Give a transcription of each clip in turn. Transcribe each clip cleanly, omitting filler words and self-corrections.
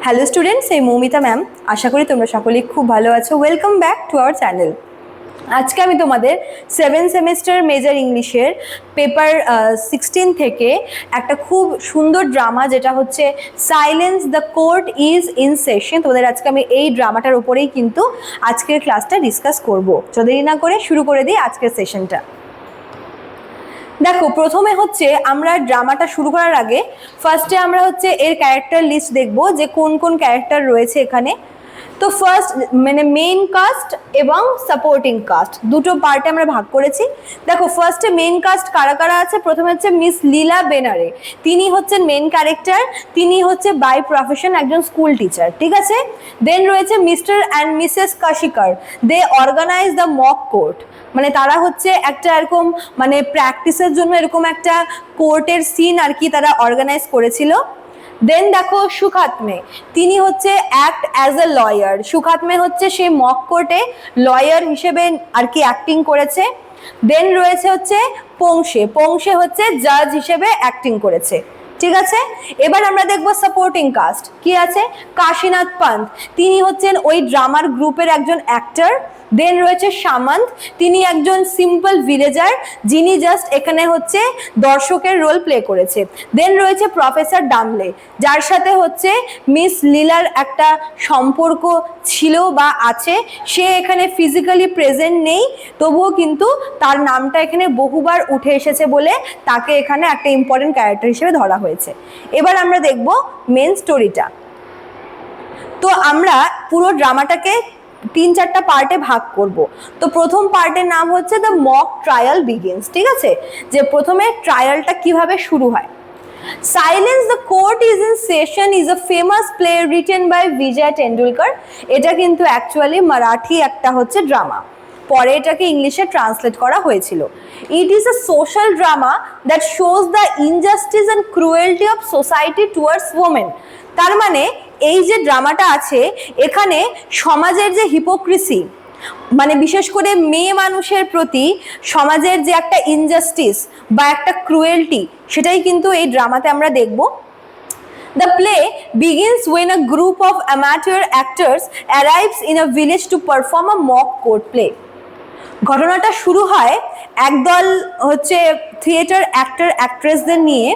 Hello students, এই Moumita ma'am. আশা করি তোমরা সকলেই খুব ভালো আছো। Welcome back to our channel. আজকে আমি তোমাদের 7 সেমিস্টার মেজর ইংলিশের পেপার 16 থেকে একটা খুব সুন্দর ড্রামা, যেটা হচ্ছে silence the court is in session, তোমাদের আজকে আমি এই ড্রামাটার উপরেই কিন্তু আজকের ক্লাসটা ডিসকাস করবো। তো দেরি না করে শুরু করে দিই আজকের সেশনটা। দেখো, প্রথমে হচ্ছে আমরা ড্রামাটা শুরু করার আগে ফার্স্টে আমরা হচ্ছে এর ক্যারেক্টার লিস্ট দেখবো যে কোন কোন ক্যারেক্টার রয়েছে এখানে। তো ফার্স্ট মানে মেইন কাস্ট এবং সাপোর্টিং কাস্ট দুটো পার্টে আমরা ভাগ করেছি। দেখো, ফার্স্টে মেইন কাস্ট কারা কারা আছে। প্রথমে হচ্ছে মিস লীলা বেনারে, তিনি হচ্ছেন মেইন ক্যারেক্টার। তিনি হচ্ছে বাই প্রফেশন একজন স্কুল টিচার, ঠিক আছে। দেন রয়েছে mister and missus Kashikar, they organise the mock court, মানে তারা হচ্ছে একটা এরকম মানে প্র্যাকটিসের জন্য এরকম একটা কোর্টের সিন আর কি তারা অর্গানাইজ করেছিল। দেন দেখো সুখাত্মে, তিনি হচ্ছে অ্যাক্ট অ্যাজ এ লয়ার। সুখাত্মে হচ্ছে সে মক কোর্টে লয়ার হিসেবে আর কি অ্যাক্টিং করেছে। দেন রয়েছে হচ্ছে পংশে, পংশে হচ্ছে জাজ হিসেবে অ্যাক্টিং করেছে, ঠিক আছে। এবার আমরা দেখবো সাপোর্টিং কাস্ট কি আছে। কাশীনাথ পান্ত, তিনি হচ্ছেন ওই ড্রামার গ্রুপের একজন অ্যাক্টর। দেন রয়েছে সামন্ত, তিনি একজন সিম্পল ভিলেজার যিনি জাস্ট এখানে হচ্ছে দর্শকের রোল প্লে করেছে। দেন রয়েছে প্রফেসর ডামলে, যার সাথে হচ্ছে মিস লীলার একটা সম্পর্ক ছিল বা আছে। সে এখানে ফিজিক্যালি প্রেজেন্ট নেই, তবুও কিন্তু তার নামটা এখানে বহুবার উঠে এসেছে বলে তাকে এখানে একটা ইম্পর্টেন্ট ক্যারেক্টার হিসেবে ধরা হয়েছে। এবার আমরা দেখব মেন স্টোরিটা। তো আমরা পুরো ড্রামাটাকে 3-4টা পার্টে ভাগ করব। তো প্রথম পার্টের নাম হচ্ছে দ্য মক ট্রায়াল বিগিনস, ঠিক আছে, যে প্রথমে ট্রায়ালটা কিভাবে শুরু হয়। Silence the court is in session is a famous play written by Vijay Tendulkar. এটা কিন্তু অ্যাকচুয়ালি মারাঠি একটা হচ্ছে ড্রামা, পরে এটাকে ইংলিশে ট্রান্সলেট করা হয়েছিল। It is a social drama that shows the injustice and cruelty of society towards women. তার মানে এই যে ড্রামাটা আছে এখানে সমাজের যে হিপোক্রিসি, মানে বিশেষ করে মেয়ে মানুষের প্রতি সমাজের যে একটা ইনজাস্টিস বা একটা ক্রুয়েলটি, সেটাই কিন্তু এই ড্রামাতে আমরা দেখব। The play begins when a group of amateur actors arrives in a village to perform a mock court play. ঘটনাটা শুরু হয় একদল হচ্ছে থিয়েটার অ্যাক্টর অ্যাক্ট্রেসদের নিয়ে,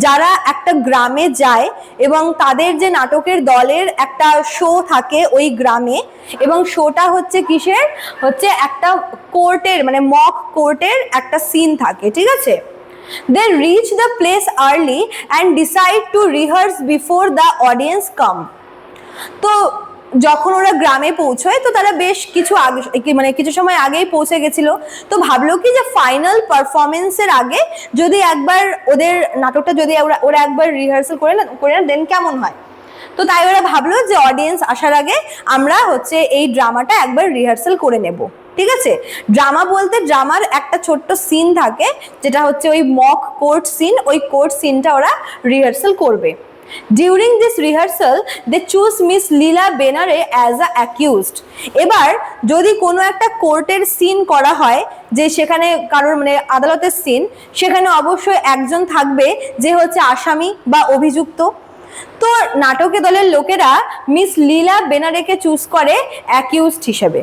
যারা একটা গ্রামে যায় এবং তাদের যে নাটকের দলের একটা শো থাকে ওই গ্রামে, এবং শোটা হচ্ছে কিসের, হচ্ছে একটা কোর্টের মানে মক কোর্টের একটা সিন থাকে, ঠিক আছে। They reach the place early and decide to rehearse before the audience come. তো যখন ওরা গ্রামে পৌঁছয় তো তারা বেশ কিছু আগে মানে কিছু সময় আগেই পৌঁছে গেছিল। তো ভাবলো কি যে ফাইনাল পারফরমেন্সের আগে যদি একবার ওদের নাটকটা যদি ওরা একবার রিহার্সাল করে না দেন কেমন হয়। তো তাই ওরা ভাবলো যে অডিয়েন্স আসার আগে আমরা হচ্ছে এই ড্রামাটা একবার রিহার্সাল করে নেব, ঠিক আছে। ড্রামা বলতে ড্রামার একটা ছোট্ট সিন থাকে যেটা হচ্ছে ওই মক কোর্ট সিন, ওই কোর্ট সিনটা ওরা রিহার্সাল করবে। During this rehearsal, they choose Miss Leela Benare as a accused. এবার যদি কোনো একটা কোর্টের সিন করা হয়, যে সেখানে কারোর মানে আদালতের সিন, সেখানে অবশ্যই একজন থাকবে যে হচ্ছে আসামি বা অভিযুক্ত। তো নাটকে দলের লোকেরা মিস লীলা বেনারেকে চুজ করে অ্যাকিউজড হিসেবে।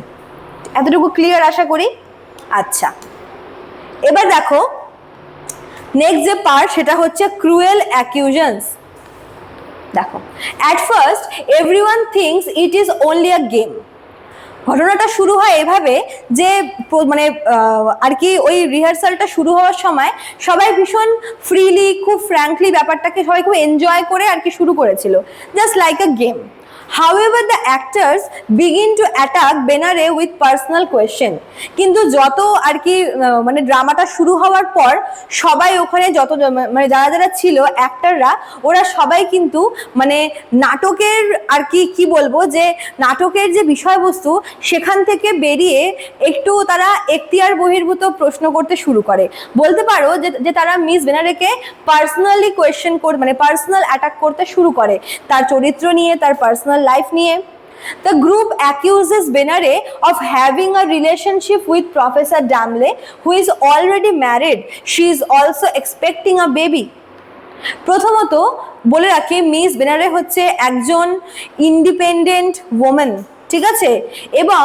এতটুকু ক্লিয়ার আশা করি। আচ্ছা, এবার দেখো নেক্সট যে পার্ট সেটা হচ্ছে ক্রুয়েল অ্যাকিউশনস। দেখো, at first everyone thinks it is only a game. ঘটনাটা শুরু হয় এভাবে যে মানে আর কি ওই রিহার্সালটা শুরু হওয়ার সময় সবাই ভীষণ ফ্রিলি খুব ফ্র্যাঙ্কলি ব্যাপারটাকে সবাই খুব এনজয় করে আর কি শুরু করেছিল, just like a game. However, the actors begin to attack Benare with personal question. কিন্তু যত আর কি মানে ড্রামাটা শুরু হওয়ার পর সবাই ওখানে যত মানে যারা যারা ছিল অ্যাক্টররা, ওরা সবাই কিন্তু মানে নাটকের আর কি বলবো যে নাটকের যে বিষয়বস্তু সেখান থেকে বেরিয়ে একটু তারা এখতিয়ার বহির্ভূত প্রশ্ন করতে শুরু করে। বলতে পারো যে তারা মিস বেনারেকে পার্সোনালি কোয়েশ্চেন করে মানে পার্সোনাল অ্যাটাক করতে শুরু করে, তার চরিত্র নিয়ে, তার পার্সোনাল life নিয়ে। The group accuses Benare of having a relationship with Professor Damle, who is already married. She is also expecting a baby. প্রথমত বলে রাখি, মিস বেনারে হচ্ছে একজন ইন্ডিপেন্ডেন্ট ওমেন, ঠিক আছে, এবং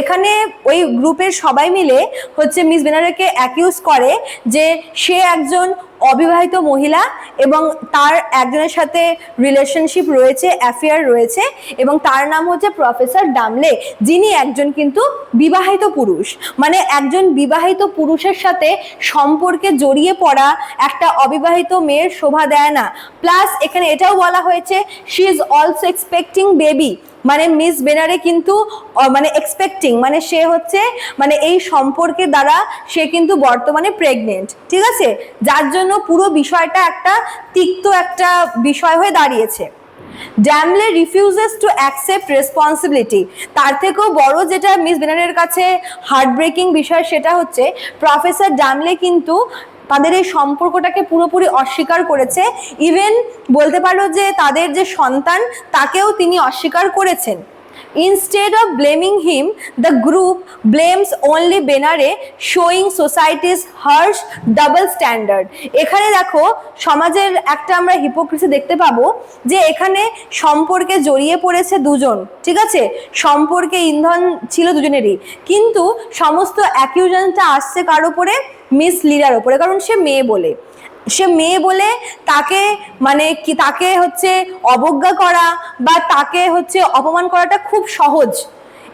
এখানে ওই গ্রুপের সবাই মিলে হচ্ছে মিস বেনারেকে অ্যাকিউজ করে যে সে একজন অবিবাহিত মহিলা এবং তার একজনের সাথে রিলেশনশিপ রয়েছে, অ্যাফেয়ার রয়েছে, এবং তার নাম হচ্ছে প্রফেসর ডামলে, যিনি একজন কিন্তু বিবাহিত পুরুষ। মানে একজন বিবাহিত পুরুষের সাথে সম্পর্কে জড়িয়ে পড়া একটা অবিবাহিত মেয়ের শোভা দেয় না। প্লাস এখানে এটাও বলা হয়েছে she is also expecting baby, মানে মিস বেনারে কিন্তু মানে এক্সপেক্টিং মানে সে হচ্ছে মানে এই সম্পর্কের দ্বারা সে কিন্তু বর্তমানে প্রেগনেন্ট, ঠিক আছে, যার জন্য পুরো বিষয়টা একটা তিক্ত একটা বিষয় হয়ে দাঁড়িয়েছে। ড্যামলে রিফিউজেস টু অ্যাকসেপ্ট রেসপন্সিবিলিটি। তার থেকেও বড় যেটা মিস বেনারের কাছে হার্টব্রেকিং বিষয় সেটা হচ্ছে প্রফেসর ড্যামলে কিন্তু তাদের এই সম্পর্কটাকে পুরোপুরি অস্বীকার করেছে। ইভেন বলতে পারো যে তাদের যে সন্তান তাকেও তিনি অস্বীকার করেছেন। Instead of blaming him, the group blames only Benare, showing society's harsh double standard. এখানে দেখো সমাজের একটা আমরা হিপোক্রিসি দেখতে পাবো যে এখানে সম্পর্কে জড়িয়ে পড়েছে দুজন, ঠিক আছে, সম্পর্কে ইন্ধন ছিল দুজনেরই, কিন্তু সমস্ত অ্যাকিউজনটা আসছে কার উপরে? মিস লিলার উপরে, কারণ সে মেয়ে বলে তাকে মানে কি তাকে হচ্ছে অবজ্ঞা করা বা তাকে হচ্ছে অপমান করাটা খুব সহজ।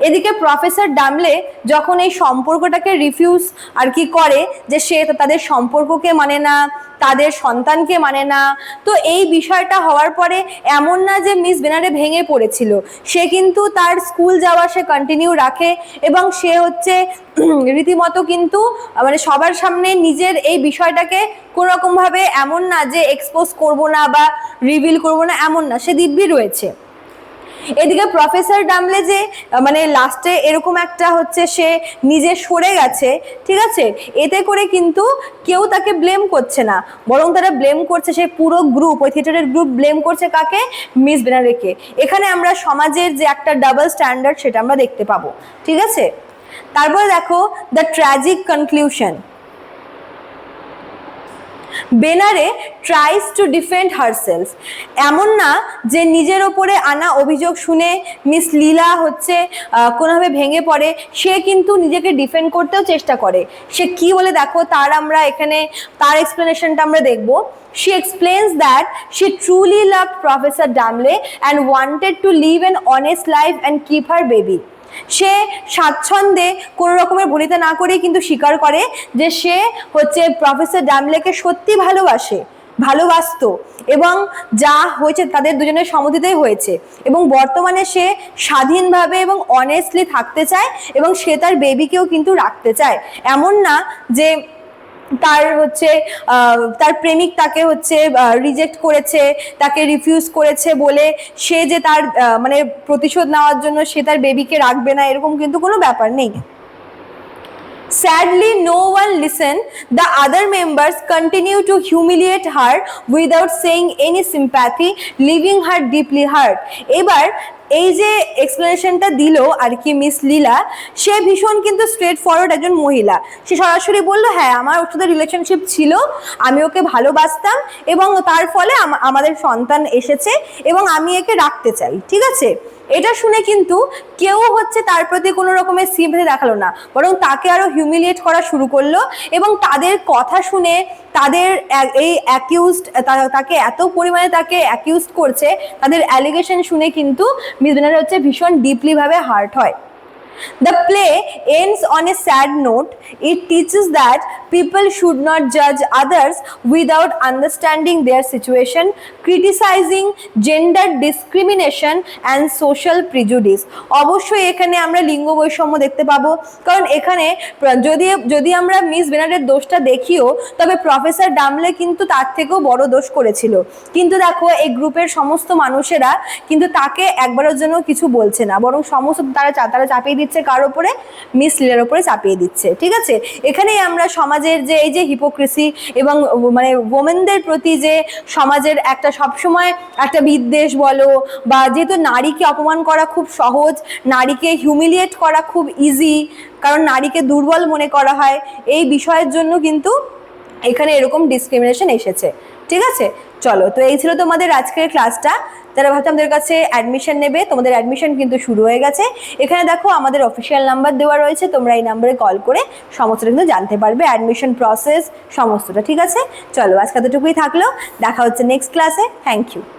এদিকে প্রফেসর ডামলে যখন এই সম্পর্কটাকে রিফিউজ আর কি করে যে সে তাদের সম্পর্ককে মানে না, তাদের সন্তানকে মানে না, তো এই বিষয়টা হওয়ার পরে এমন না যে মিস বেনারে ভেঙে পড়েছিল, সে কিন্তু তার স্কুল যাওয়া সে কন্টিনিউ রাখে এবং সে হচ্ছে রীতিমতো কিন্তু মানে সবার সামনে নিজের এই বিষয়টাকে কোনোরকমভাবে এমন না যে এক্সপোজ করবো না বা রিভিল করবো না, এমন না, সে দিব্যি রয়েছে। এদিকে প্রফেসর ডামলে যে মানে লাস্টে এরকম একটা হচ্ছে সে নিজে সরে গেছে, ঠিক আছে, এতে করে কিন্তু কেউ তাকে ব্লেম করছে না, বরং তারা ব্লেম করছে সে পুরো গ্রুপ, ওই থিয়েটারের গ্রুপ ব্লেম করছে কাকে? মিস বেনারেকে। এখানে আমরা সমাজের যে একটা ডাবল স্ট্যান্ডার্ড সেটা আমরা দেখতে পাবো, ঠিক আছে। তারপরে দেখো the tragic conclusion. Benare tries to defend herself. এমন না যে নিজের ওপরে আনা অভিযোগ শুনে মিস লীলা হচ্ছে কোনোভাবে ভেঙে পড়ে, সে কিন্তু নিজেকে ডিফেন্ড করতেও চেষ্টা করে। সে কি বলে দেখো, তার আমরা এখানে তার এক্সপ্লেনেশনটা আমরা দেখবো। She explains that she truly loved Professor Damle and wanted to live an honest life and keep her baby. সে স্বাচ্ছন্দ্যে কোনো রকমের ভনিতা না করে কিন্তু স্বীকার করে যে সে হচ্ছে প্রফেসর ডামলেকে সত্যি ভালোবাসতো এবং যা হয়েছে তাদের দুজনের সম্মতিতেই হয়েছে, এবং বর্তমানে সে স্বাধীনভাবে এবং অনেস্টলি থাকতে চায় এবং সে তার বেবিকেও কিন্তু রাখতে চায়। এমন না যে তার হচ্ছে তার প্রেমিক তাকে হচ্ছে রিজেক্ট করেছে, তাকে রিফিউজ করেছে বলে সে যে তার মানে প্রতিশোধ নেওয়ার জন্য সে তার বেবিকে রাখবে না, এরকম কিন্তু কোনো ব্যাপার নেই। Sadly, no one listened. The other members continue to humiliate her without saying any sympathy, leaving her deeply hurt. এবার এই যে এক্সপ্লেনেশনটা দিল আর কি মিস লীলা, সে ভীষণ কিন্তু স্ট্রেট ফরওয়ার্ড একজন মহিলা। সে সরাসরি বলল হ্যাঁ আমার ওর সাথে রিলেশনশিপ ছিল, আমি ওকে ভালোবাসতাম এবং তার ফলে আমাদের সন্তান এসেছে এবং আমি একে রাখতে চাই, ঠিক আছে। এটা শুনে কিন্তু কেউ হচ্ছে তার প্রতি কোনো রকমের সিম্প্যাথি দেখালো না, বরং তাকে আরো হিউমিলিয়েট করা শুরু করলো এবং তাদের কথা শুনে তাদের এই অ্যাকিউজড তাকে এত পরিমাণে তাকে অ্যাকিউজড করছে, তাদের অ্যালিগেশন শুনে কিন্তু মিস বেনারে হচ্ছে ভীষণ ডিপলি ভাবে হার্ট হয়। The play ends on a sad note. It teaches that people should not judge others without understanding their situation, criticizing gender discrimination and social prejudice. অবশ্যই এখানে আমরা লিঙ্গ বৈষম্য দেখতে পাবো, কারণ এখানে যদি আমরা মিস বেনারের দোষটা দেখিও, তবে প্রফেসর ডামলে কিন্তু তার থেকেও বড় দোষ করেছিল। কিন্তু দেখো এই গ্রুপের সমস্ত মানুষেরা কিন্তু তাকে একবারের জন্য কিছু বলছে না, বরং সমস্ত তারা চাপিয়ে দিচ্ছে কার উপরে? মিস লীলার উপরে চাপিয়ে দিচ্ছে, ঠিক আছে। এখানেই আমরা সমাজের যে এই যে হিপোক্রেসি এবং মানে ওমেনদের প্রতি যে সমাজের একটা সবসময় একটা বিদ্বেষ বলো, বা যেহেতু নারীকে অপমান করা খুব সহজ, নারীকে হিউমিলিয়েট করা খুব ইজি, কারণ নারীকে দুর্বল মনে করা হয়, এই বিষয়ের জন্য কিন্তু এখানে এরকম ডিসক্রিমিনেশন এসেছে, ঠিক আছে। চলো, তো এই ছিল তোমাদের আজকের ক্লাসটা। যারা ভাবছো আমাদের কাছে অ্যাডমিশন নেবে, তোমাদের অ্যাডমিশন কিন্তু শুরু হয়ে গেছে। এখানে দেখো আমাদের অফিসিয়াল নাম্বার দেওয়া রয়েছে, তোমরা এই নাম্বারে কল করে সমস্তটা কিন্তু জানতে পারবে, অ্যাডমিশন প্রসেস সমস্তটা। ঠিক আছে, চলো আজকে এতটুকুই থাকলো, দেখা হচ্ছে নেক্সট ক্লাসে। Thank you.